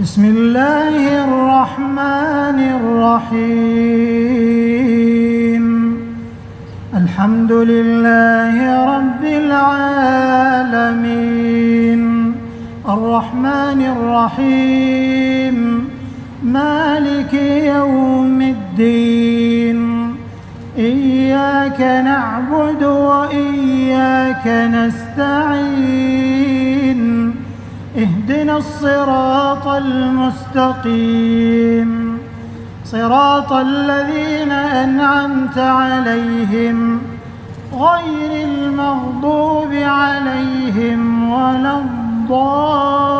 بسم الله الرحمن الرحيم. الحمد لله رب العالمين، الرحمن الرحيم، مالك يوم الدين. إياك نعبد وإياك نستعين. اهدنا الصراط المستقيم، صراط الذين أنعمت عليهم غير المغضوب عليهم ولا الضالين.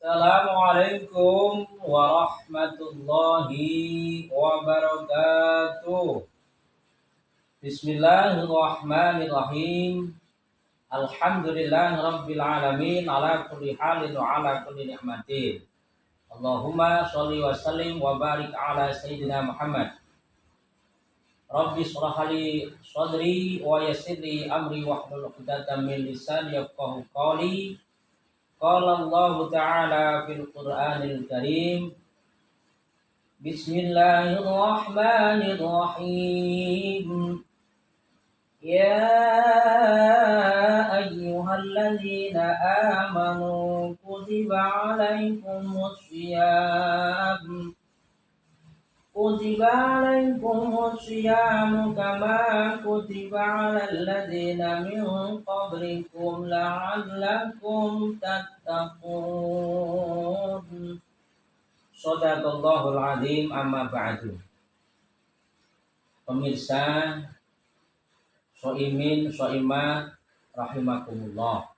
Assalamualaikum warahmatullahi wabarakatuh. Bismillahirrahmanirrahim. Alhamdulillahirabbil alamin ala kulli halin wa ala kulli ni'matin. Allahumma sholli wa sallim wa barik ala sayyidina Muhammad. Rabbi shrah li sadri wa yassir li amri wahlul 'uqdatam min lisani yafqahu qawli. Qala Allah Ta'ala fil Qur'anil Karim. Bismillahirrahmanirrahim. Ya ayyuhalladzina amanu kutiba alaikumus shiyam kama kutiba alal ladzina min qablikum la'allakum tattaqun. Shadaqallahul azim. Amma ba'du. Pemirsa Soimin, Soimah rahimakumullah.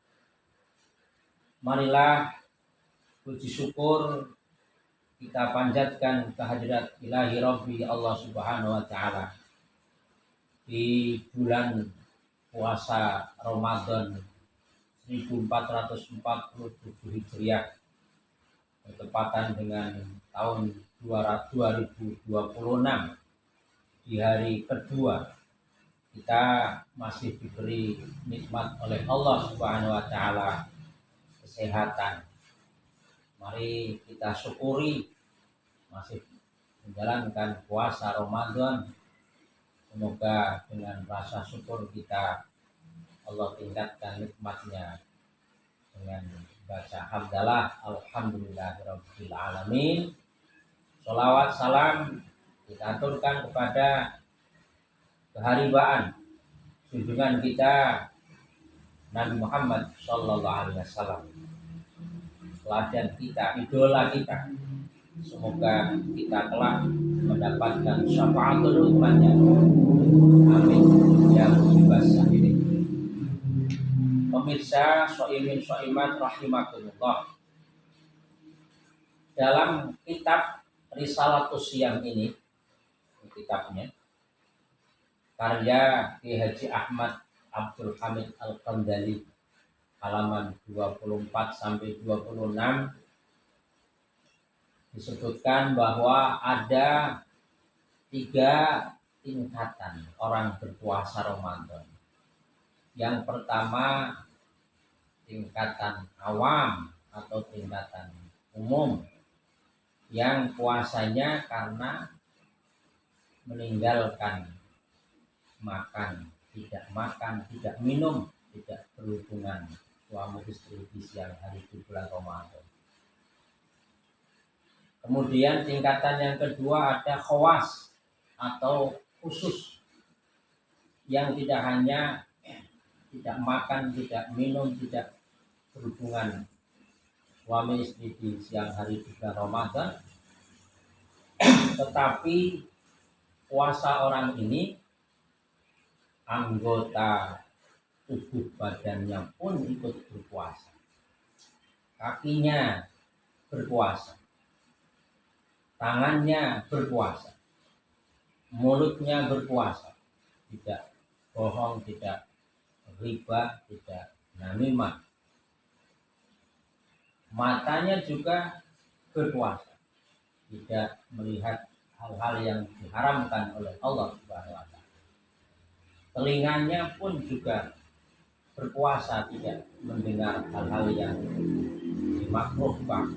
Marilah puji syukur kita panjatkan kehadirat ilahi Rabbi Allah Subhanahu wa Ta'ala di bulan puasa Ramadan 1447 Hijriah, bertepatan dengan tahun 2026. Di hari kedua kita masih diberi nikmat oleh Allah Subhanahu wa Ta'ala kesehatan. Mari kita syukuri masih menjalankan puasa Ramadan. Semoga dengan rasa syukur kita Allah tingkatkan nikmatnya dengan baca hamdalah alhamdulillahirabbil alamin. Sholawat salam kita aturkan kepada keharibaan junjungan kita Nabi Muhammad sallallahu alaihi wasallam, teladan kita, idola kita. Semoga kita telah mendapatkan syafaatul umatnya. Amin ya rabbal alamin. Pemirsa Soimin Soimat rahimakumullah, dalam kitab Risalatus Siyam ini, kitabnya karya Ki Haji Ahmad Abdul Hamid Al-Qandali, halaman 24 sampai 26, disebutkan bahwa ada 3 tingkatan orang berpuasa Ramadan. Yang pertama, tingkatan awam atau tingkatan umum, yang puasanya karena meninggalkan makan, tidak minum, tidak berhubungan suami istri di siang hari di bulan Ramadan. Kemudian tingkatan yang kedua ada khawas atau khusus, yang tidak hanya tidak makan, tidak minum, tidak berhubungan suami istri di siang hari di bulan Ramadan, tetapi puasa orang ini anggota tubuh badannya pun ikut berpuasa. Kakinya berpuasa, tangannya berpuasa, mulutnya berpuasa, tidak bohong, tidak riba, tidak namimah. Matanya juga berpuasa, tidak melihat hal-hal yang diharamkan oleh Allah Subhanahu wa Ta'ala. Telinganya pun juga berpuasa, tidak mendengar hal-hal yang dimakruhkan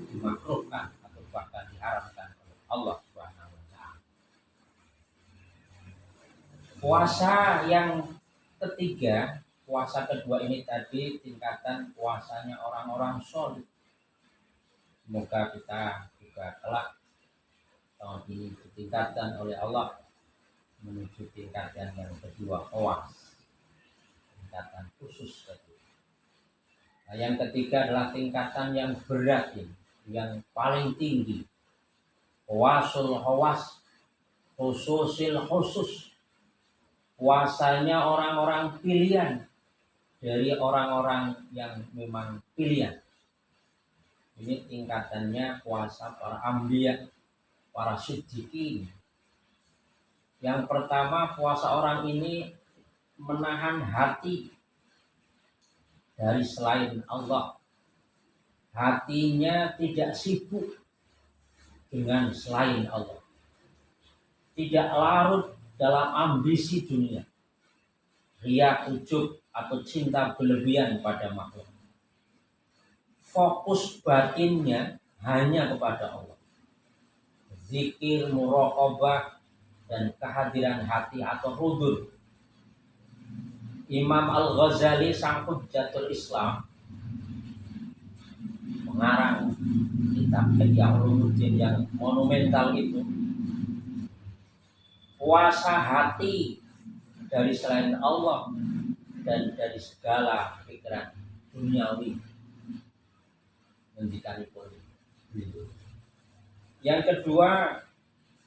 atau bahkan diharamkan oleh Allah Subhanahu wa Ta'ala. Puasa yang ketiga, puasa kedua ini tadi tingkatan puasanya orang-orang soleh. Semoga kita juga kelak tahun ini ditingkatkan oleh Allah menuju tingkatan yang kedua, khawas, tingkatan khusus tadi. Nah, yang ketiga adalah tingkatan yang berat ini, yang paling tinggi, khawasul khawas, khususil khusus. Puasanya orang-orang pilihan dari orang-orang yang memang pilihan. Ini tingkatannya puasa para anbiya, para siddiqin. Yang pertama, puasa orang ini menahan hati dari selain Allah. Hatinya tidak sibuk dengan selain Allah, tidak larut dalam ambisi dunia, riya, ujub atau cinta berlebihan pada makhluk. Fokus batinnya hanya kepada Allah. Zikir, muraqabah, dan kehadiran hati atau hudur. Imam Al-Ghazali, sang hujjatul Islam, mengarang kitab Ihya Ulumuddin yang monumental itu, puasa hati dari selain Allah dan dari segala pikiran duniawi. Yang kedua,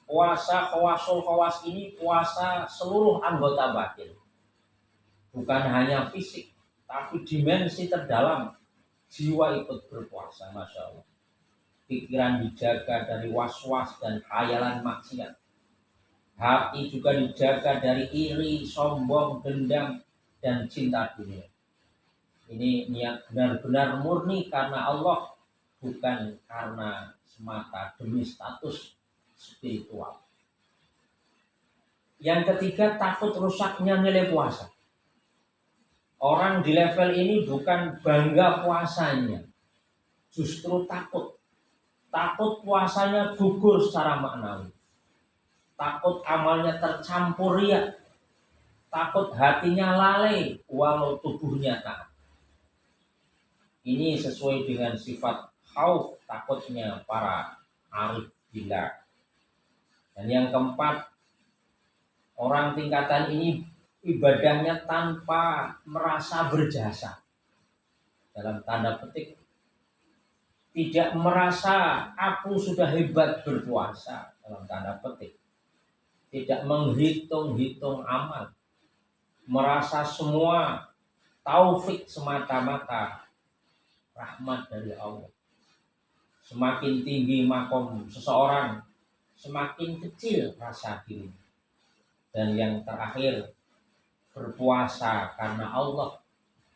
puasa khawasul khawas ini puasa seluruh anggota batin, bukan hanya fisik, tapi dimensi terdalam jiwa ikut berpuasa. Masya Allah, pikiran dijaga dari was-was dan khayalan maksiat, hati juga dijaga dari iri, sombong, dendam, dan cinta dunia. Ini niat benar-benar murni karena Allah, bukan karena semata demi status spiritual. Yang ketiga, takut rusaknya nilai puasa. Orang di level ini bukan bangga puasanya, justru takut puasanya gugur secara maknawi, takut amalnya tercampur riya, takut hatinya lalai walau tubuhnya taat. Ini sesuai dengan sifat khauf, takutnya para arif billah. Dan yang keempat, orang tingkatan ini ibadahnya tanpa merasa berjasa, dalam tanda petik, tidak merasa aku sudah hebat berpuasa, dalam tanda petik, tidak menghitung-hitung amal, merasa semua taufik semata-mata, rahmat dari Allah. Semakin tinggi makom seseorang, semakin kecil rasa diri. Dan yang terakhir, berpuasa karena Allah,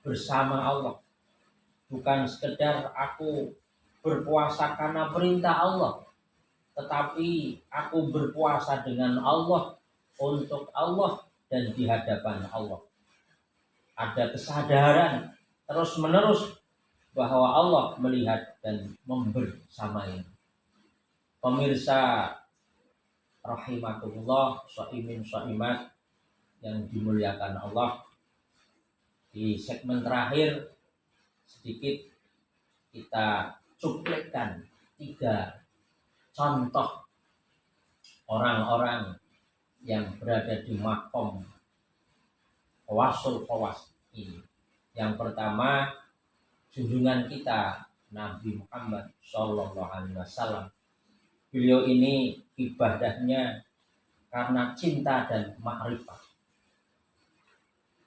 bersama Allah. Bukan sekedar aku berpuasa karena perintah Allah, tetapi aku berpuasa dengan Allah, untuk Allah, dan di hadapan Allah. Ada kesadaran terus-menerus bahwa Allah melihat dan membersamai. Pemirsa rahimakumullah, shaimin shaimat yang dimuliakan Allah, di segmen terakhir sedikit kita cuplikan 3 contoh orang-orang yang berada di makom Khawasul Khawas ini. Yang pertama, junjungan kita Nabi Muhammad SAW. Beliau ini ibadahnya karena cinta dan ma'rifat.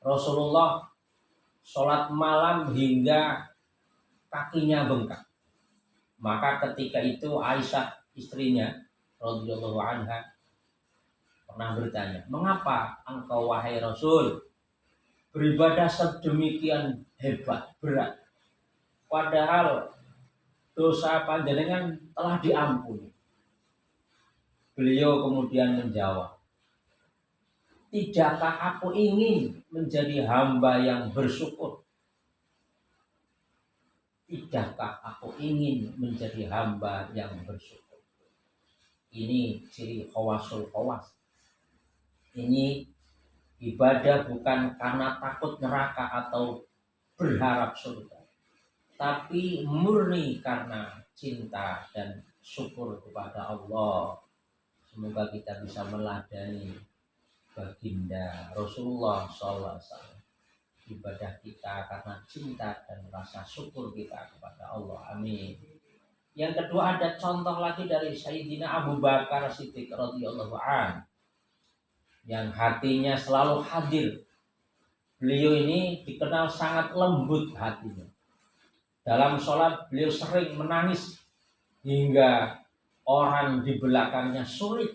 Rasulullah sholat malam hingga kakinya bengkak. Maka ketika itu Aisyah istrinya radhiyallahu anha pernah bertanya, "Mengapa engkau wahai Rasul beribadah sedemikian hebat, berat, padahal dosa panjenengan telah diampuni?" Beliau kemudian menjawab, "Tidakkah aku ingin menjadi hamba yang bersyukur? Tidakkah aku ingin menjadi hamba yang bersyukur?" Ini ciri Khawasul Khawas. Ini ibadah bukan karena takut neraka atau berharap surga, tapi murni karena cinta dan syukur kepada Allah. Semoga kita bisa meladani baginda Rasulullah SAW. Ibadah kita karena cinta dan rasa syukur kita kepada Allah. Amin. Yang kedua, ada contoh lagi dari Sayyidina Abu Bakar Siddiq radhiyallahu an, yang hatinya selalu hadir. Beliau ini dikenal sangat lembut hatinya. Dalam sholat beliau sering menangis hingga orang di belakangnya sulit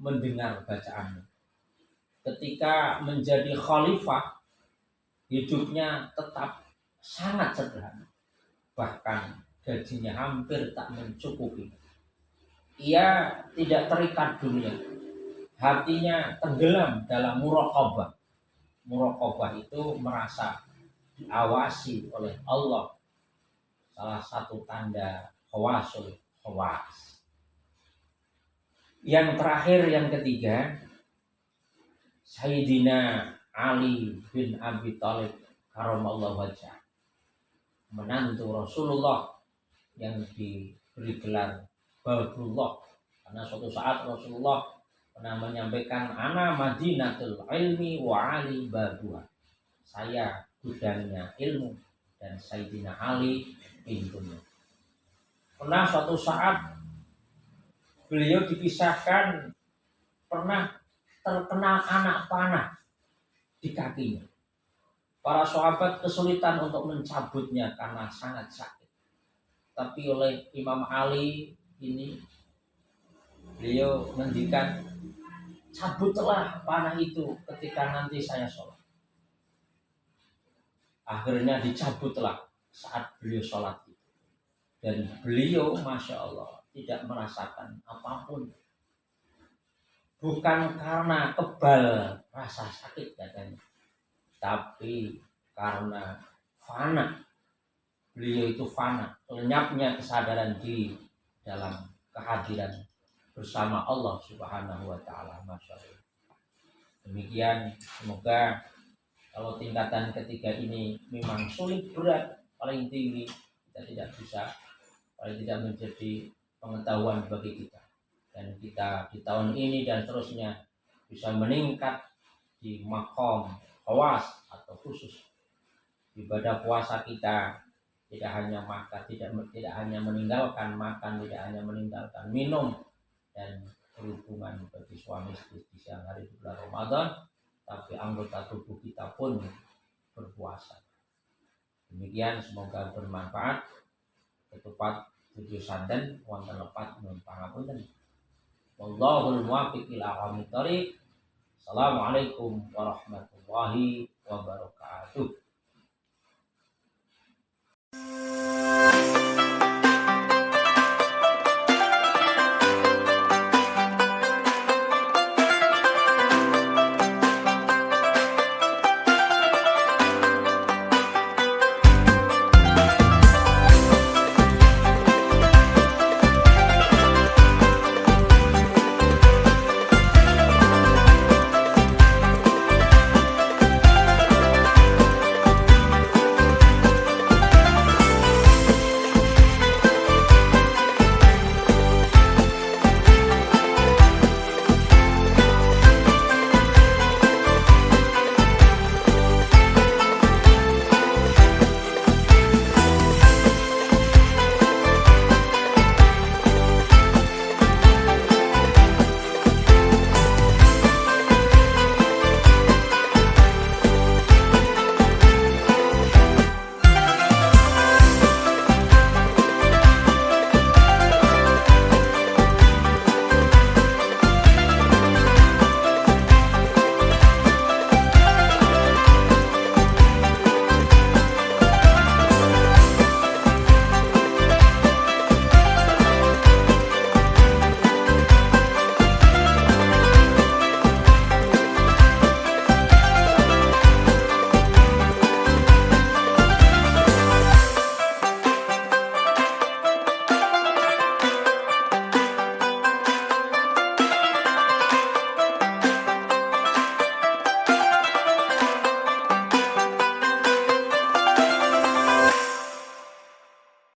mendengar bacaannya. Ketika menjadi khalifah, hidupnya tetap sangat sederhana. Bahkan gajinya hampir tak mencukupi. Ia tidak terikat dunia. Hatinya tenggelam dalam muraqabah. Muraqabah itu merasa diawasi oleh Allah. Salah satu tanda Khawasul Khawas. Yang terakhir, yang ketiga, Sayyidina Ali bin Abi Thalib karamallahu wajhah, menantu Rasulullah yang diberi gelar Babullah, karena suatu saat Rasulullah pernah menyampaikan, "Ana Madinatul ilmi wa Ali babuha." Saya gudangnya ilmu dan Sayyidina Ali pintunya. Pernah suatu saat beliau dipisahkan, pernah terkena anak panah di kakinya. Para sahabat kesulitan untuk mencabutnya karena sangat sakit. Tapi oleh Imam Ali ini, beliau ngendikan, "Cabutlah panah itu ketika nanti saya sholat." Akhirnya dicabutlah saat beliau sholat itu. Dan beliau Masya Allah tidak merasakan apapun. Bukan karena kebal rasa sakit katanya, tapi karena fana. Beliau itu fana, lenyapnya kesadaran diri dalam kehadiran bersama Allah Subhanahu wa taala. Masya Allah. Demikian, semoga kalau tingkatan ketiga ini memang sulit, berat, paling tinggi, kita tidak bisa, paling tidak menjadi pengetahuan bagi kita. Dan kita di tahun ini dan seterusnya bisa meningkat di makom khawas atau khusus. Ibadah puasa kita tidak hanya makan, tidak hanya meninggalkan makan, tidak hanya meninggalkan minum dan berhubungan bagi suami istri di siang hari di bulan Ramadan, tapi anggota tubuh kita pun berpuasa. Demikian semoga bermanfaat. Ketupat tujuh sandan wonten lepat nyuwun pangapunten. Wallahul muwaffiq ila aqwamit thoriq. Assalamualaikum warahmatullahi wabarakatuh.